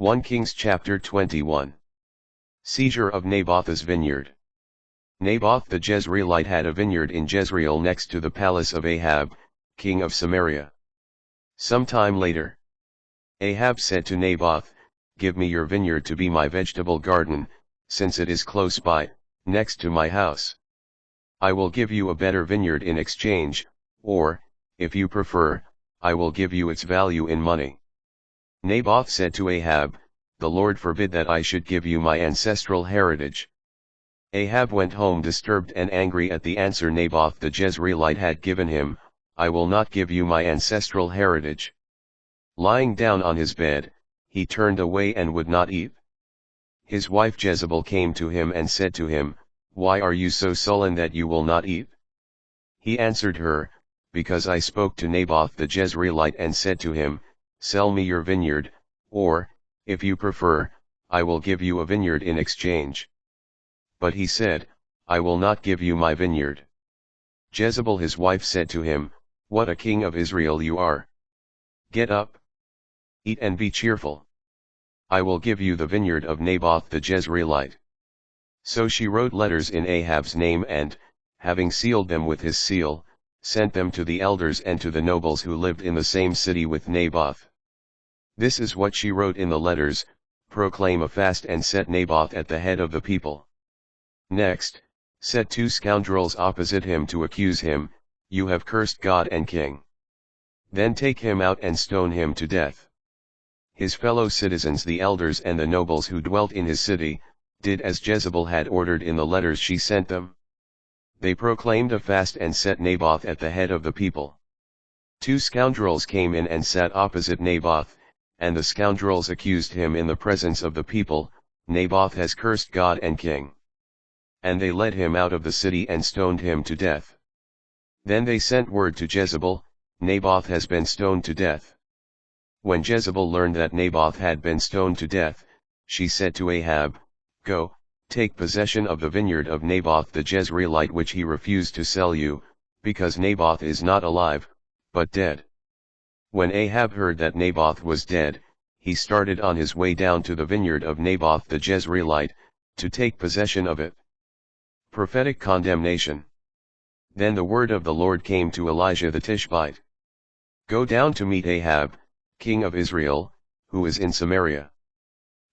1 Kings chapter 21. Seizure of Naboth's vineyard. Naboth the Jezreelite had a vineyard in Jezreel next to the palace of Ahab, king of Samaria. Some time later, Ahab said to Naboth, "Give me your vineyard to be my vegetable garden, since it is close by, next to my house. I will give you a better vineyard in exchange, or, if you prefer, I will give you its value in money." Naboth said to Ahab, "The Lord forbid that I should give you my ancestral heritage." Ahab went home disturbed and angry at the answer Naboth the Jezreelite had given him, "I will not give you my ancestral heritage." Lying down on his bed, he turned away and would not eat. His wife Jezebel came to him and said to him, "Why are you so sullen that you will not eat?" He answered her, "Because I spoke to Naboth the Jezreelite and said to him, 'Sell me your vineyard,' or, if you prefer, I will give you a vineyard in exchange." But he said, "I will not give you my vineyard." Jezebel his wife said to him, "What a king of Israel you are! Get up, eat and be cheerful. I will give you the vineyard of Naboth the Jezreelite." So she wrote letters in Ahab's name and, having sealed them with his seal, sent them to the elders and to the nobles who lived in the same city with Naboth. This is what she wrote in the letters: "Proclaim a fast and set Naboth at the head of the people. Next, set 2 scoundrels opposite him to accuse him, 'You have cursed God and king.' Then take him out and stone him to death." His fellow citizens the elders and the nobles who dwelt in his city, did as Jezebel had ordered in the letters she sent them. They proclaimed a fast and set Naboth at the head of the people. 2 scoundrels came in and sat opposite Naboth, and the scoundrels accused him in the presence of the people, "Naboth has cursed God and king." And they led him out of the city and stoned him to death. Then they sent word to Jezebel, "Naboth has been stoned to death." When Jezebel learned that Naboth had been stoned to death, she said to Ahab, "Go, take possession of the vineyard of Naboth the Jezreelite which he refused to sell you, because Naboth is not alive, but dead." When Ahab heard that Naboth was dead, he started on his way down to the vineyard of Naboth the Jezreelite, to take possession of it. Prophetic condemnation. Then the word of the Lord came to Elijah the Tishbite. "Go down to meet Ahab, king of Israel, who is in Samaria.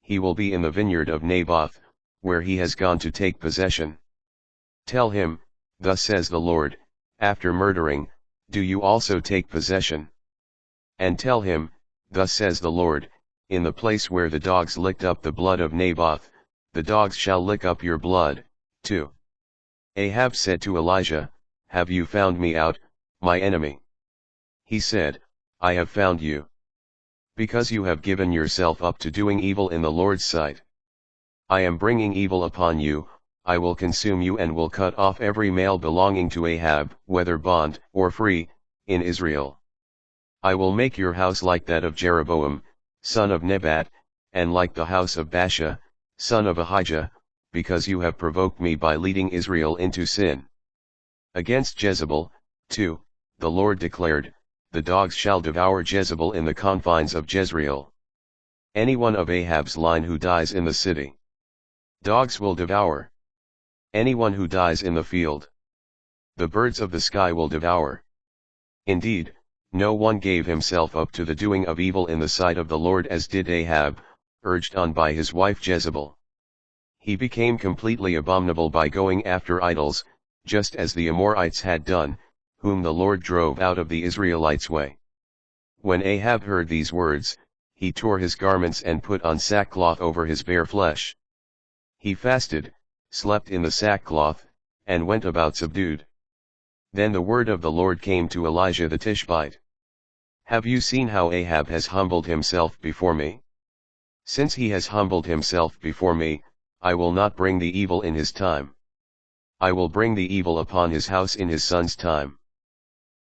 He will be in the vineyard of Naboth, where he has gone to take possession. Tell him, 'Thus says the Lord, after murdering, do you also take possession.' And tell him, 'Thus says the Lord, in the place where the dogs licked up the blood of Naboth, the dogs shall lick up your blood, too.'" Ahab said to Elijah, "Have you found me out, my enemy?" He said, "I have found you. Because you have given yourself up to doing evil in the Lord's sight. I am bringing evil upon you, I will consume you and will cut off every male belonging to Ahab, whether bond or free, in Israel. I will make your house like that of Jeroboam, son of Nebat, and like the house of Baasha, son of Ahijah, because you have provoked me by leading Israel into sin." Against Jezebel, too, the Lord declared, "The dogs shall devour Jezebel in the confines of Jezreel. Anyone of Ahab's line who dies in the city, dogs will devour. Anyone who dies in the field, the birds of the sky will devour." Indeed, no one gave himself up to the doing of evil in the sight of the Lord as did Ahab, urged on by his wife Jezebel. He became completely abominable by going after idols, just as the Amorites had done, whom the Lord drove out of the Israelites' way. When Ahab heard these words, he tore his garments and put on sackcloth over his bare flesh. He fasted, slept in the sackcloth, and went about subdued. Then the word of the Lord came to Elijah the Tishbite. "Have you seen how Ahab has humbled himself before me? Since he has humbled himself before me, I will not bring the evil in his time. I will bring the evil upon his house in his son's time."